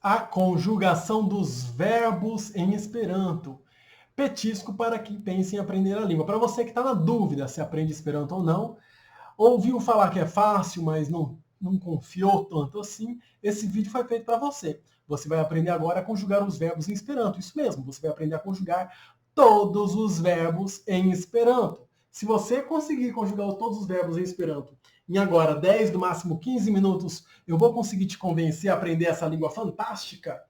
A conjugação dos verbos em Esperanto. Petisco para quem pensa em aprender a língua. Para você que está na dúvida se aprende Esperanto ou não, ouviu falar que é fácil, mas não confiou tanto assim, esse vídeo foi feito para você. Você vai aprender agora a conjugar os verbos em Esperanto. Isso mesmo, você vai aprender a conjugar todos os verbos em Esperanto. Se você conseguir conjugar todos os verbos em Esperanto em agora 10, no máximo 15 minutos, eu vou conseguir te convencer a aprender essa língua fantástica.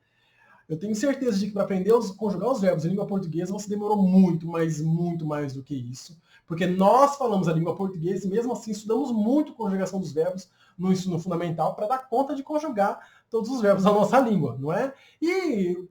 Eu tenho certeza de que para aprender a conjugar os verbos em língua portuguesa, você demorou muito mais do que isso. Porque nós falamos a língua portuguesa e mesmo assim estudamos muito conjugação dos verbos no ensino fundamental para dar conta de conjugar todos os verbos da nossa língua, não é? E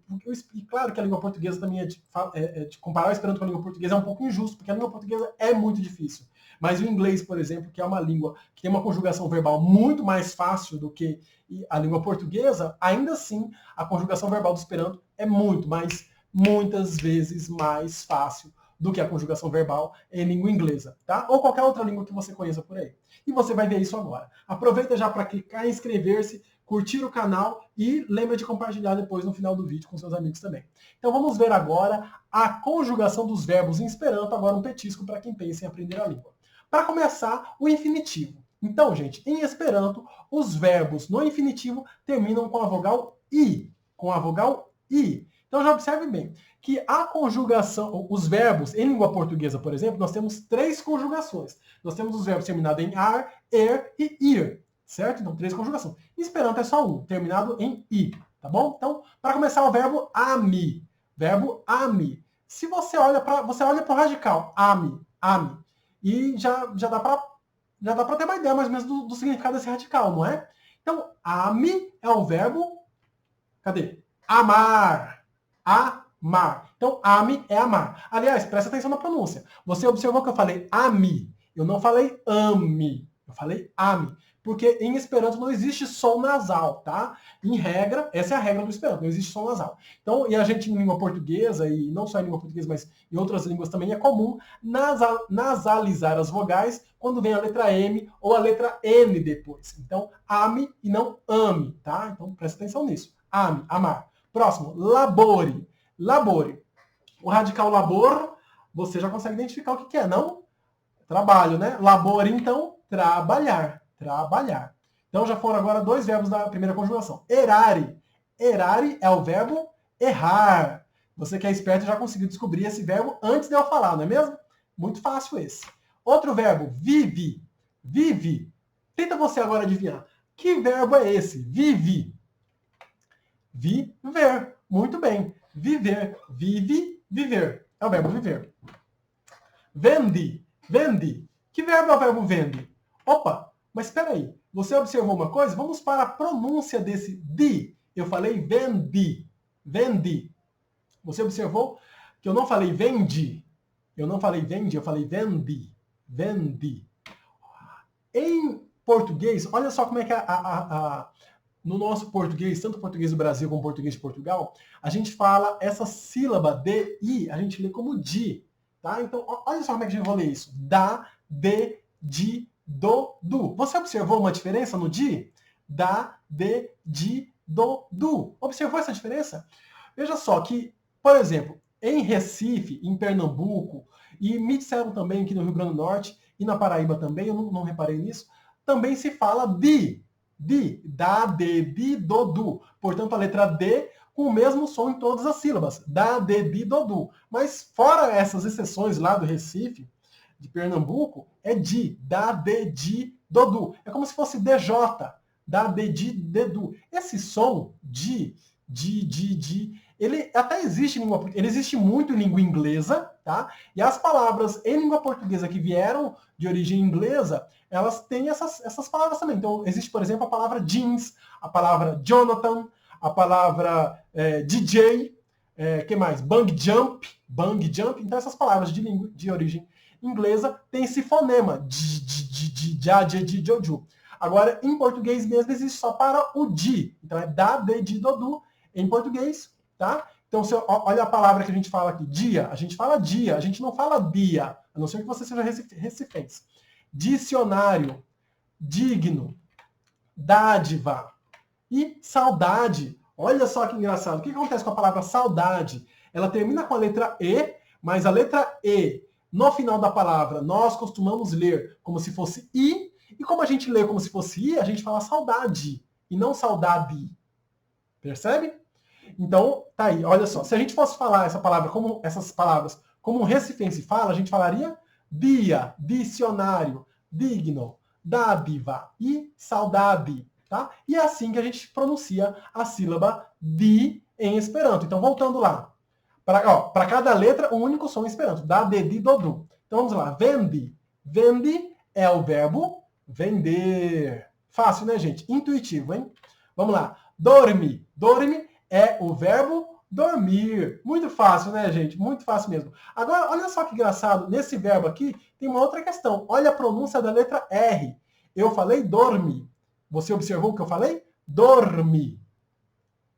claro que a língua portuguesa também de comparar o Esperanto com a língua portuguesa é um pouco injusto, porque a língua portuguesa é muito difícil. Mas o inglês, por exemplo, que é uma língua que tem uma conjugação verbal muito mais fácil do que a língua portuguesa, ainda assim, a conjugação verbal do Esperanto é muitas vezes mais fácil do que a conjugação verbal em língua inglesa, tá? Ou qualquer outra língua que você conheça por aí. E você vai ver isso agora. Aproveita já para clicar em inscrever-se, curtir o canal e lembra de compartilhar depois no final do vídeo com seus amigos também. Então vamos ver agora a conjugação dos verbos em Esperanto, agora um petisco para quem pensa em aprender a língua. Para começar, o infinitivo. Então, gente, em Esperanto, os verbos no infinitivo terminam com a vogal I. Com a vogal I. Então já observe bem que a conjugação, os verbos em língua portuguesa, por exemplo, nós temos 3 conjugações. Nós temos os verbos terminados em ar, er e ir. Certo? Então, 3 conjugações. Em Esperanto é só um, terminado em I. Tá bom? Então, para começar, o verbo ami. Verbo ami. Se você olha para o radical, ami. E já dá para ter uma ideia mais ou menos do significado desse radical, não é? Então, ami é o verbo, cadê? Amar. Amar. Então, ami é amar. Aliás, presta atenção na pronúncia. Você observou que eu falei ami. Eu não falei ame. Eu falei ami. Porque em Esperanto não existe som nasal, tá? Em regra, essa é a regra do Esperanto, não existe som nasal. Então, e a gente em língua portuguesa, e não só em língua portuguesa, mas em outras línguas também, é comum nasalizar as vogais quando vem a letra M ou a letra N depois. Então, ame e não ame, tá? Então, presta atenção nisso. Ame, amar. Próximo, labore. Labore. O radical labor, você já consegue identificar o que é, não? Trabalho, né? Labore, então, trabalhar. Trabalhar. Então já foram agora 2 verbos da primeira conjugação. Errare. Errare é o verbo errar. Você que é esperto já conseguiu descobrir esse verbo antes de eu falar, não é mesmo? Muito fácil esse. Outro verbo, vive. Vive. Tenta você agora adivinhar. Que verbo é esse? Vive. Viver. Muito bem. Viver. Vive, viver. É o verbo viver. Vende. Vende. Que verbo é o verbo vende? Opa, mas espera aí. Você observou uma coisa? Vamos para a pronúncia desse di. Eu falei vendi. Vendi. Você observou que eu não falei vende? Eu não falei vende, eu falei vendi. Vendi. Em português, olha só como é que no nosso português, tanto português do Brasil como português de Portugal, a gente fala essa sílaba de i, a gente lê como di. Tá? Então, olha só como é que a gente vai ler isso. Da, de, di, do, du. Você observou uma diferença no di? Da, de, di, do, du. Observou essa diferença? Veja só que, por exemplo, em Recife, em Pernambuco, e me disseram também aqui no Rio Grande do Norte, e na Paraíba também, eu não reparei nisso, também se fala di. Di, da, de, di, do, du. Portanto, a letra D com o mesmo som em todas as sílabas. Da, de, di, do, du. Mas fora essas exceções lá do Recife, de Pernambuco, é di, da, de, di, do, du. É como se fosse DJ, da, de, di, de, du. Esse som, di, ele até existe em língua portuguesa, ele existe muito em língua inglesa, tá? E as palavras em língua portuguesa que vieram de origem inglesa, elas têm essas palavras também. Então, existe, por exemplo, a palavra jeans, a palavra Jonathan, a palavra DJ, que mais? Bang jump. Então, essas palavras de origem inglesa têm esse fonema, joju. Agora, em português mesmo, existe só para o di. Então, é da, de, di, do, du em português, tá? Então, olha a palavra que a gente fala aqui, dia. A gente fala dia, a gente não fala dia, a não ser que você seja recifense. Dicionário, digno, dádiva e saudade. Olha só que engraçado. O que acontece com a palavra saudade? Ela termina com a letra E, mas a letra E, no final da palavra, nós costumamos ler como se fosse I, e como a gente lê como se fosse I, a gente fala saudade, e não saudade. Percebe? Então, tá aí, olha só. Se a gente fosse falar essas palavras como um recifense fala, a gente falaria dia, dicionário, digno, dádiva e saudade. Tá? E é assim que a gente pronuncia a sílaba di em Esperanto. Então, voltando lá. Para cada letra, um único som em Esperanto. Da, de, di, do, du. Então, vamos lá. Vendi. Vendi é o verbo vender. Fácil, né, gente? Intuitivo, hein? Vamos lá. Dorme. Dorme é o verbo dormir. Muito fácil, né, gente? Muito fácil mesmo. Agora, olha só que engraçado. Nesse verbo aqui, tem uma outra questão. Olha a pronúncia da letra R. Eu falei dorme. Você observou o que eu falei? Dorme.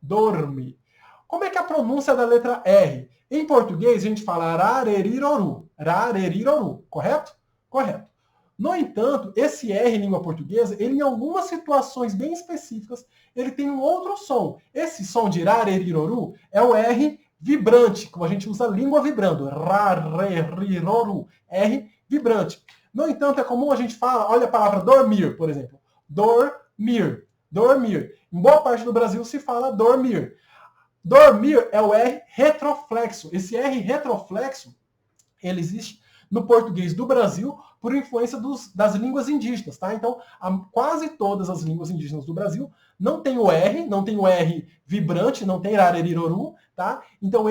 Dorme. Como é que é a pronúncia da letra R? Em português, a gente fala rareriroru. Rareriroru. Correto? Correto. No entanto, esse R em língua portuguesa, ele em algumas situações bem específicas, ele tem um outro som. Esse som de rareriroru é o R vibrante, como a gente usa a língua vibrando. Rareriroru. R vibrante. No entanto, é comum a gente falar, olha a palavra dormir, por exemplo. Dormir. Dormir. Em boa parte do Brasil se fala dormir. Dormir é o R retroflexo. Esse R retroflexo, ele existe no português do Brasil por influência das línguas indígenas, tá? Então, quase todas as línguas indígenas do Brasil não tem o R vibrante, não tem rareriroru, tá? Então,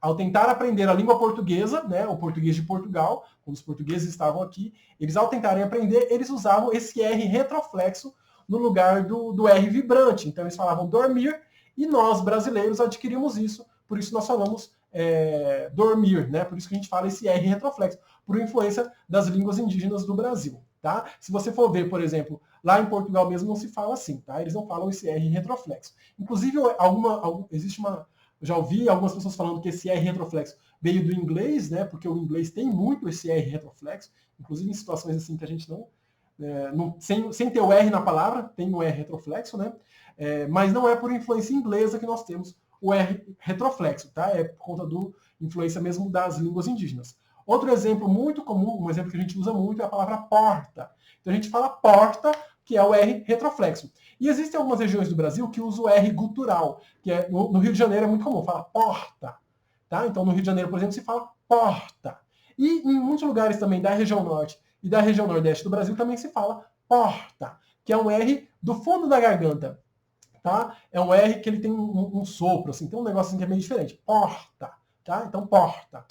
ao tentar aprender a língua portuguesa, né, o português de Portugal, quando os portugueses estavam aqui, eles ao tentarem aprender, eles usavam esse R retroflexo no lugar do R vibrante. Então, eles falavam dormir e nós, brasileiros, adquirimos isso. Por isso, nós falamos dormir, né? Por isso que a gente fala esse R retroflexo, por influência das línguas indígenas do Brasil, tá? Se você for ver, por exemplo, lá em Portugal mesmo não se fala assim, tá? Eles não falam esse R retroflexo. Inclusive, já ouvi algumas pessoas falando que esse R retroflexo veio do inglês, né? Porque o inglês tem muito esse R retroflexo, inclusive em situações assim que a gente sem ter o R na palavra, tem o R retroflexo, né? Mas não é por influência inglesa que nós temos o R retroflexo, tá? É por conta da influência mesmo das línguas indígenas. Outro exemplo muito comum, um exemplo que a gente usa muito, é a palavra porta. Então a gente fala porta, que é o R retroflexo. E existem algumas regiões do Brasil que usam o R gutural, que no Rio de Janeiro é muito comum, fala porta. Tá? Então no Rio de Janeiro, por exemplo, se fala porta. E em muitos lugares também da região norte e da região nordeste do Brasil também se fala porta, que é um R do fundo da garganta. Tá? É um R que ele tem um sopro, assim, tem um negócio assim que é meio diferente. Porta, tá? Então, porta.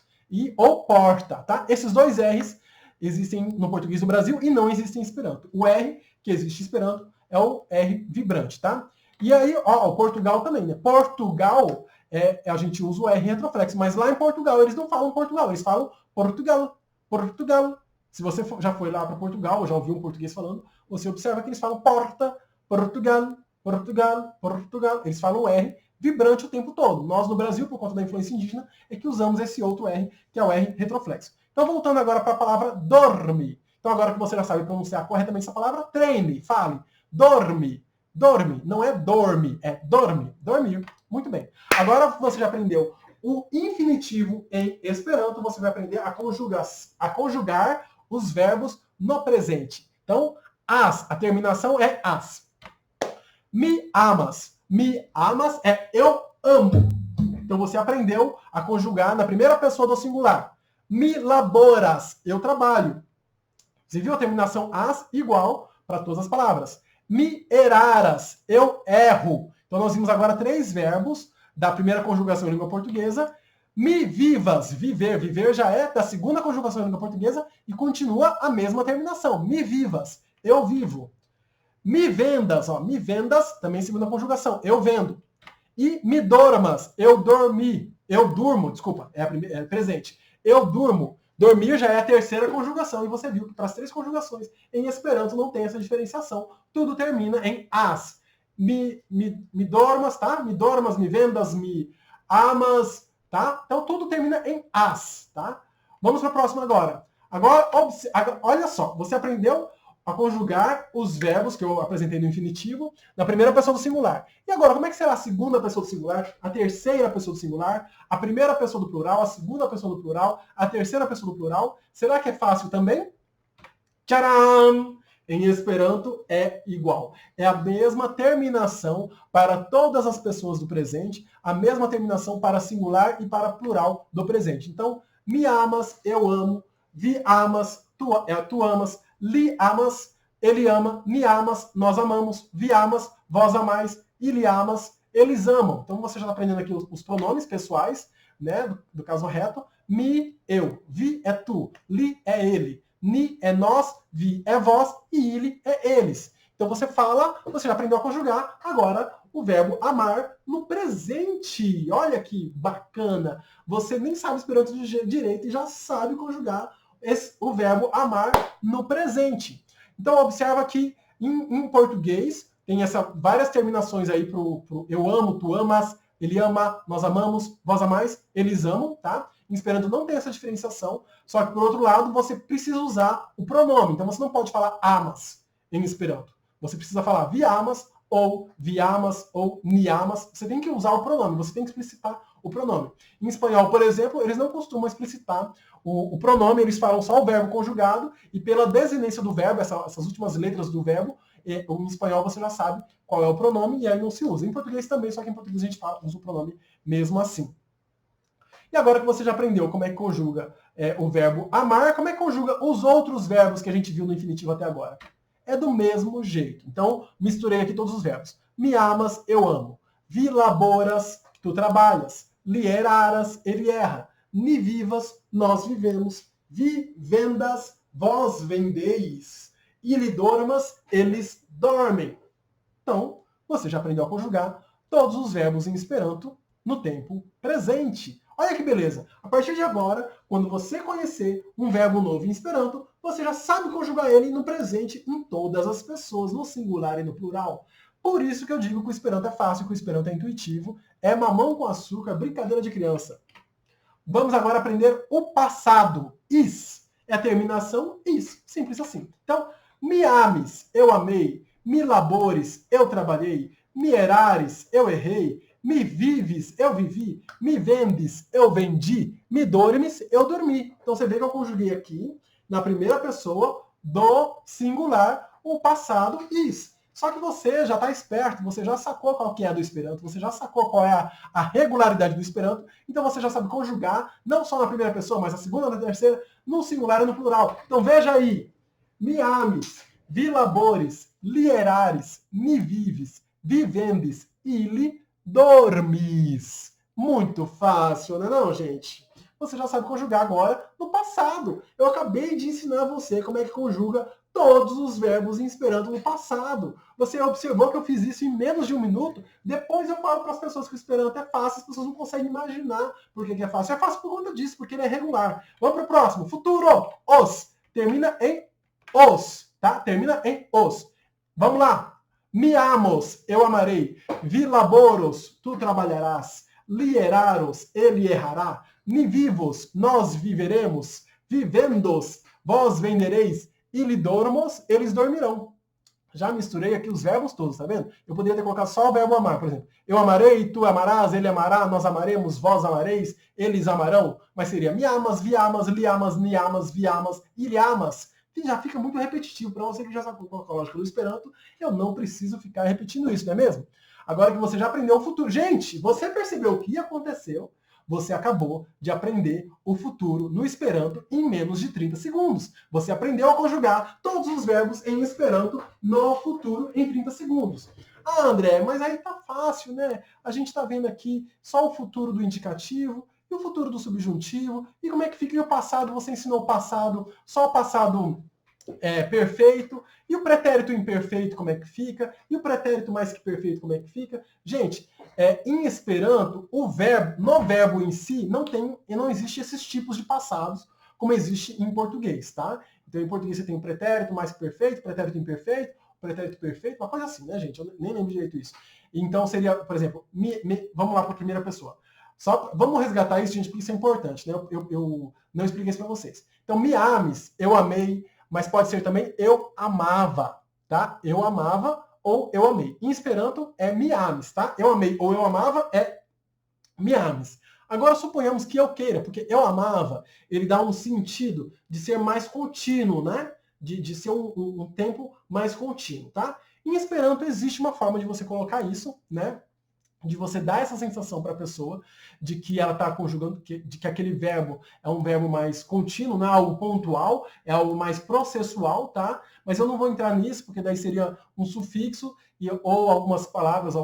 Ou porta, tá? Esses dois R's existem no português do Brasil e não existem em Esperanto. O R que existe em Esperanto é o R vibrante, tá? E aí, o Portugal também, né? Portugal, a gente usa o R retroflexo, mas lá em Portugal eles não falam Portugal, eles falam Portugal, Portugal. Se você já foi lá para Portugal, ou já ouviu um português falando, você observa que eles falam porta, Portugal, Portugal, Portugal. Eles falam R vibrante o tempo todo. Nós, no Brasil, por conta da influência indígena, é que usamos esse outro R, que é o R retroflexo. Então, voltando agora para a palavra dorme. Então, agora que você já sabe pronunciar corretamente essa palavra, treine, fale. Dorme. Dorme. Não é dorme, é dorme. Dormir. Muito bem. Agora que você já aprendeu o infinitivo em Esperanto, você vai aprender a conjugar os verbos no presente. Então, a terminação é as. Me amas. Me amas é eu amo. Então você aprendeu a conjugar na primeira pessoa do singular. Me laboras. Eu trabalho. Você viu a terminação as igual para todas as palavras. Me eraras. Eu erro. Então nós vimos agora 3 verbos da primeira conjugação em língua portuguesa. Me vivas. Viver. Viver já é da segunda conjugação em língua portuguesa e continua a mesma terminação. Me vivas. Eu vivo. Me vendas, me vendas, também segunda conjugação, eu vendo. E me dormas, eu dormi, eu durmo, desculpa, é presente. Eu durmo, dormir já é a terceira conjugação, e você viu que para as 3 conjugações em Esperanto não tem essa diferenciação, tudo termina em as. Me dormas, tá? Me dormas, me vendas, me amas, tá? Então tudo termina em as, tá? Vamos para a próxima agora. Agora, olha só, você aprendeu a conjugar os verbos que eu apresentei no infinitivo na primeira pessoa do singular. E agora, como é que será a segunda pessoa do singular, a terceira pessoa do singular, a primeira pessoa do plural, a segunda pessoa do plural, a terceira pessoa do plural? Será que é fácil também? Tcharam! Em Esperanto é igual. É a mesma terminação para todas as pessoas do presente, a mesma terminação para singular e para plural do presente. Então, me amas, eu amo, vi amas, tu amas, li amas, ele ama, me amas, nós amamos, vi amas, vós amais, ele amas, eles amam. Então você já está aprendendo aqui os pronomes pessoais, né, do caso reto. Me, eu, vi é tu, li é ele, ni é nós, vi é vós e ele é eles. Então você fala, você já aprendeu a conjugar, agora o verbo amar no presente. Olha que bacana. Você nem sabe Esperanto direito e já sabe conjugar o verbo amar no presente. Então observa que em português tem várias terminações aí pro eu amo, tu amas, ele ama, nós amamos, vós amais, eles amam, tá? Em Esperanto não tem essa diferenciação, só que por outro lado você precisa usar o pronome. Então você não pode falar amas em Esperanto. Você precisa falar vi amas, ou vi amas, ou ni amas. Você tem que usar o pronome, você tem que explicitar o pronome. Em espanhol, por exemplo, eles não costumam explicitar o pronome, eles falam só o verbo conjugado, e pela desinência do verbo, essas últimas letras do verbo, em espanhol você já sabe qual é o pronome, e aí não se usa. Em português também, só que em português a gente usa o pronome mesmo assim. E agora que você já aprendeu como é que conjuga o verbo amar, como é que conjuga os outros verbos que a gente viu no infinitivo até agora? É do mesmo jeito. Então, misturei aqui todos os verbos. Me amas, eu amo. Vi laboras, tu trabalhas. Li eraras, ele erra. Ni vivas, nós vivemos. Vi vendas, vós vendeis. Ili dormas, eles dormem. Então, você já aprendeu a conjugar todos os verbos em Esperanto no tempo presente. Olha que beleza! A partir de agora, quando você conhecer um verbo novo em Esperanto, você já sabe conjugar ele no presente em todas as pessoas, no singular e no plural. Por isso que eu digo que o Esperanto é fácil, que o Esperanto é intuitivo, é mamão com açúcar, brincadeira de criança. Vamos agora aprender o passado. Is é a terminação is, simples assim. Então, me ames, eu amei. Me labores, eu trabalhei. Me erares, eu errei. Me vives, eu vivi. Me vendes, eu vendi. Me dormes, eu dormi. Então você vê que eu conjuguei aqui, na primeira pessoa do singular, o passado is. Só que você já está esperto, você já sacou qual que é do Esperanto, você já sacou qual é a regularidade do Esperanto, então você já sabe conjugar, não só na primeira pessoa, mas na segunda, na terceira, no singular e no plural. Então veja aí, me ames, vi labores, li erares, me vives, vivendes, ili dormis. Muito fácil, não é não, gente? Você já sabe conjugar agora no passado. Eu acabei de ensinar você como é que conjuga todos os verbos em Esperanto no passado. Você observou que eu fiz isso em menos de um minuto? Depois eu falo para as pessoas que o Esperanto é fácil, as pessoas não conseguem imaginar por que é fácil. É fácil por conta disso, porque ele é regular. Vamos para o próximo. Futuro. Os. Termina em os. Tá? Termina em os. Vamos lá. Me amos, eu amarei. Vi laboros, tu trabalharás. Li eraros, ele errará. Ni vivos, nós viveremos. Vivendos, vós vendereis. Ili dormos, eles dormirão. Já misturei aqui os verbos todos, tá vendo? Eu poderia ter colocado só o verbo amar, por exemplo. Eu amarei, tu amarás, ele amará, nós amaremos, vós amareis, eles amarão. Mas seria me amas, vi amas, li amas, ni amas, vi amas, ele amas. E já fica muito repetitivo. Para você que já sabe qual é a lógica do Esperanto, eu não preciso ficar repetindo isso, não é mesmo? Agora que você já aprendeu o futuro. Gente, você percebeu o que aconteceu? Você acabou de aprender o futuro no Esperanto em menos de 30 segundos. Você aprendeu a conjugar todos os verbos em Esperanto no futuro em 30 segundos. Ah, André, mas aí tá fácil, né? A gente tá vendo aqui só o futuro do indicativo e o futuro do subjuntivo. E como é que fica? E o passado? Você ensinou o passado, só o passado perfeito. E o pretérito imperfeito, como é que fica? E o pretérito mais que perfeito, como é que fica? Gente, em Esperanto, no verbo em si, não existe esses tipos de passados, como existe em português, tá? Então, em português você tem o pretérito mais que perfeito, pretérito imperfeito, pretérito perfeito, uma coisa assim, né, gente? Eu nem lembro direito isso. Então, seria, por exemplo, vamos lá para a primeira pessoa. Vamos resgatar isso, gente, porque isso é importante, né? Eu não expliquei isso para vocês. Então, me ames, eu amei. mas pode ser também eu amava, tá? Eu amava ou eu amei. Em Esperanto é mi amis, tá? Eu amei ou eu amava é mi amis. Agora suponhamos que eu queira, porque eu amava, ele dá um sentido de ser mais contínuo, né? De ser um tempo mais contínuo, tá? Em Esperanto existe uma forma de você colocar isso, né? De você dar essa sensação para a pessoa de que ela está conjugando, de que aquele verbo é um verbo mais contínuo, não é algo pontual, é algo mais processual, tá? Mas eu não vou entrar nisso, porque daí seria um sufixo ou algumas palavras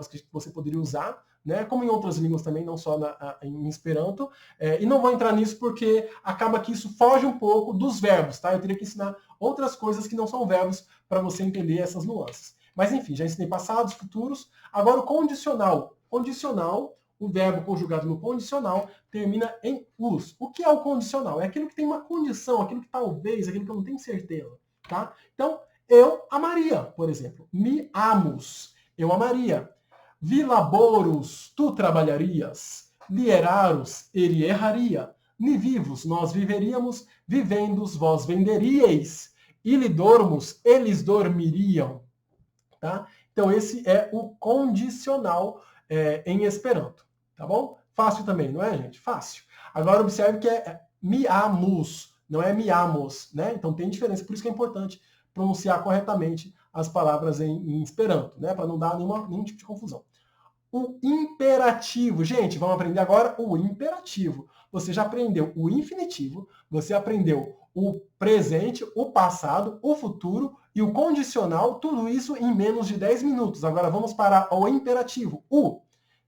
que você poderia usar, né? Como em outras línguas também, não só em Esperanto. E não vou entrar nisso porque acaba que isso foge um pouco dos verbos, tá? Eu teria que ensinar outras coisas que não são verbos para você entender essas nuances. Mas enfim, já ensinei passados, futuros. Agora o condicional. Condicional, o verbo conjugado no condicional, termina em us. O que é o condicional? É aquilo que tem uma condição, aquilo que talvez, aquilo que eu não tenho certeza. Tá? Então, eu amaria, por exemplo. Me amos. Eu amaria. Vi laboros, tu trabalharias. Li eraros, ele erraria. Ni vivos, nós viveríamos. Vivendos, vós venderíeis. Ili dormos, eles dormiriam. Tá? Então, esse é o condicional em Esperanto. Tá bom? Fácil também, não é, gente? Fácil. Agora, observe que é mi amus, não é mi amos. Né? Então, tem diferença. Por isso que é importante pronunciar corretamente as palavras em Esperanto, né? Para não dar nenhum tipo de confusão. O imperativo. Gente, vamos aprender agora o imperativo. Você já aprendeu o infinitivo, você aprendeu o presente, o passado, o futuro e o condicional, tudo isso em menos de 10 minutos. Agora vamos para o imperativo, o.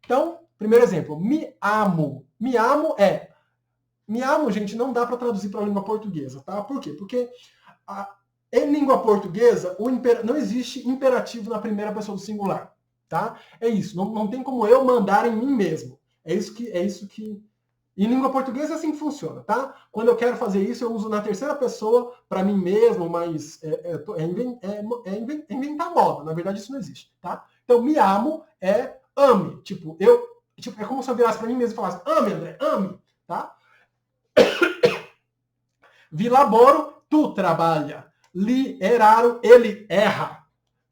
Então, primeiro exemplo, me amo. Me amo é... Me amo, gente, não dá para traduzir para a língua portuguesa, tá? Por quê? Porque em língua portuguesa não existe imperativo na primeira pessoa do singular. Tá? É isso, não tem como eu mandar em mim mesmo. É isso que... Em língua portuguesa é assim que funciona, tá? Quando eu quero fazer isso, eu uso na terceira pessoa para mim mesmo, mas inventar moda. Na verdade, isso não existe, tá? Então, me amo é ame. É como se eu virasse para mim mesmo e falasse, ame, André, ame, tá? Vi laboro, tu trabalha. Li eraro, ele erra,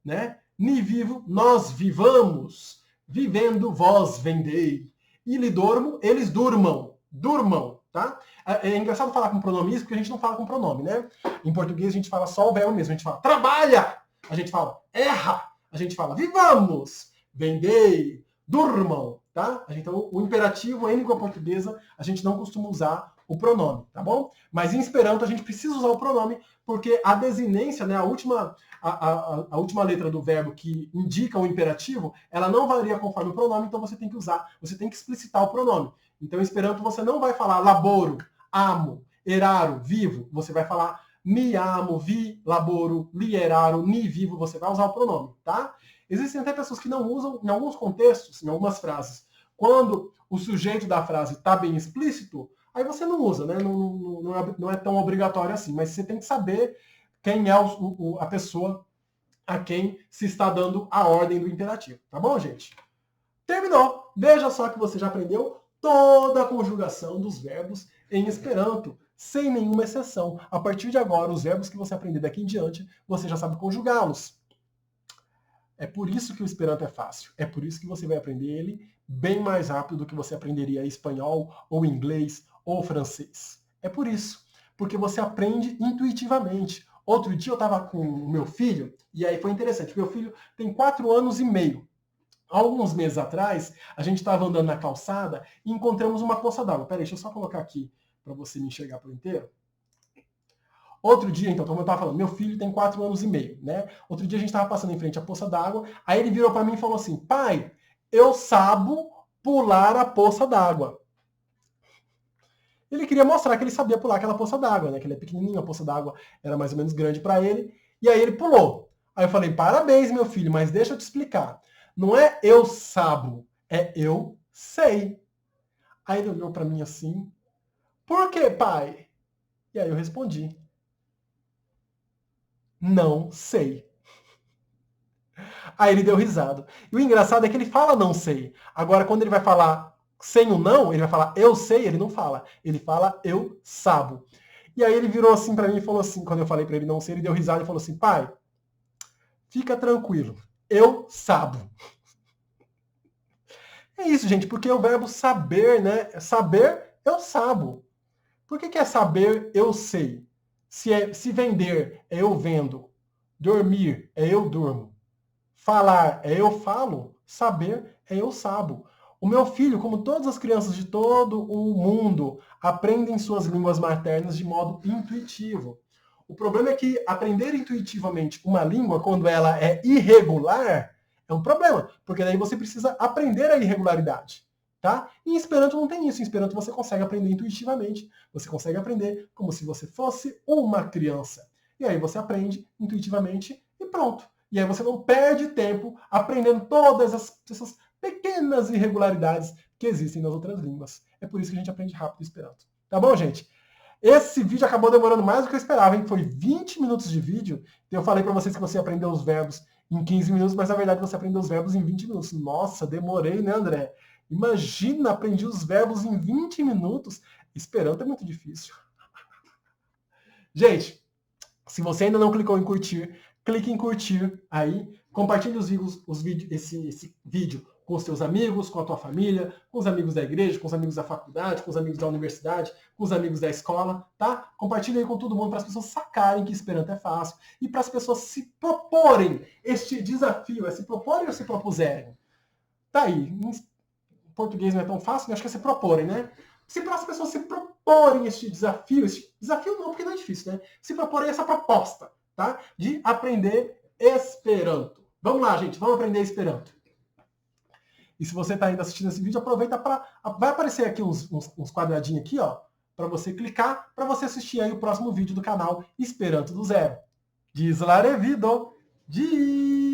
né? Ni vivo, nós vivamos. Vivendo, vós vendei. Ili dormo, eles durmam. Durmam, tá? É engraçado falar com pronome isso, porque a gente não fala com pronome, né? Em português a gente fala só o verbo mesmo. A gente fala trabalha, a gente fala erra, a gente fala vivamos, vendei, durmam, tá? Então, o imperativo em língua portuguesa, a gente não costuma usar o pronome, tá bom? Mas em Esperanto a gente precisa usar o pronome porque a desinência, né, a última letra do verbo que indica o imperativo, ela não varia conforme o pronome, então você tem que usar, você tem que explicitar o pronome. Então, em Esperanto, você não vai falar laboro, amo, eraro, vivo, você vai falar mi amo, vi laboro, li eraro, ni vivo, você vai usar o pronome, tá? Existem até pessoas que não usam, em alguns contextos, em algumas frases, quando o sujeito da frase está bem explícito, aí você não usa, né? Não é tão obrigatório assim, mas você tem que saber quem é a pessoa a quem se está dando a ordem do imperativo. Tá bom, gente? Terminou. Veja só que você já aprendeu toda a conjugação dos verbos em Esperanto, sem nenhuma exceção. A partir de agora, os verbos que você aprender daqui em diante, você já sabe conjugá-los. É por isso que o Esperanto é fácil. É por isso que você vai aprender ele bem mais rápido do que você aprenderia espanhol, ou inglês, ou francês. É por isso. Porque você aprende intuitivamente. Outro dia eu estava com o meu filho, e aí foi interessante. Meu filho tem 4 anos e meio. Há alguns meses atrás, a gente estava andando na calçada e encontramos uma poça d'água. Peraí, deixa eu só colocar aqui para você me enxergar por inteiro. Outro dia, então, como eu estava falando, meu filho tem 4 anos e meio, né? Outro dia a gente estava passando em frente à poça d'água, aí ele virou para mim e falou assim, pai, eu sabo pular a poça d'água. Ele queria mostrar que ele sabia pular aquela poça d'água, né? Que ele é pequenininho, a poça d'água era mais ou menos grande para ele, e aí ele pulou. Aí eu falei, parabéns, meu filho, mas deixa eu te explicar. Não é eu sabo, é eu sei. Aí ele olhou para mim assim, por que, pai? E aí eu respondi, não sei. Aí ele deu risada. E o engraçado é que ele fala não sei. Agora, quando ele vai falar sem o não, ele vai falar eu sei, ele não fala. Ele fala eu sabo. E aí ele virou assim para mim e falou assim, quando eu falei para ele não ser, ele deu risada e falou assim, pai, fica tranquilo, eu sabo. É isso, gente, porque o verbo saber, né? Saber, eu sabo. Por que é saber, eu sei? Se vender, é eu vendo. Dormir, é eu durmo. Falar, é eu falo. Saber, é eu sabo. O meu filho, como todas as crianças de todo o mundo, aprendem suas línguas maternas de modo intuitivo. O problema é que aprender intuitivamente uma língua, quando ela é irregular, é um problema, porque daí você precisa aprender a irregularidade. Tá? Em Esperanto não tem isso. Em Esperanto você consegue aprender intuitivamente. Você consegue aprender como se você fosse uma criança. E aí você aprende intuitivamente e pronto. E aí você não perde tempo aprendendo todas essas pequenas irregularidades que existem nas outras línguas. É por isso que a gente aprende rápido Esperanto. Tá bom, gente? Esse vídeo acabou demorando mais do que eu esperava, hein? Foi 20 minutos de vídeo. Eu falei para vocês que você aprendeu os verbos em 15 minutos, mas na verdade você aprendeu os verbos em 20 minutos. Nossa, demorei, né, André? Imagina, aprendi os verbos em 20 minutos. Esperanto é muito difícil. Gente, se você ainda não clicou em curtir, clique em curtir aí. Compartilhe esse vídeo com os seus amigos, com a tua família, com os amigos da igreja, com os amigos da faculdade, com os amigos da universidade, com os amigos da escola, tá? Compartilhe aí com todo mundo para as pessoas sacarem que Esperanto é fácil e para as pessoas se proporem este desafio, é se proporem ou se propuserem. Tá aí. Em português não é tão fácil, mas acho que é se proporem, né? Se para as pessoas se proporem este desafio não, porque não é difícil, né? Se proporem essa proposta, tá? De aprender Esperanto. Vamos lá, gente, vamos aprender Esperanto. E se você está ainda assistindo esse vídeo, aproveita para... Vai aparecer aqui uns quadradinhos aqui, ó, para você clicar, para você assistir aí o próximo vídeo do canal Esperanto do Zero. Diz la revido! Diz!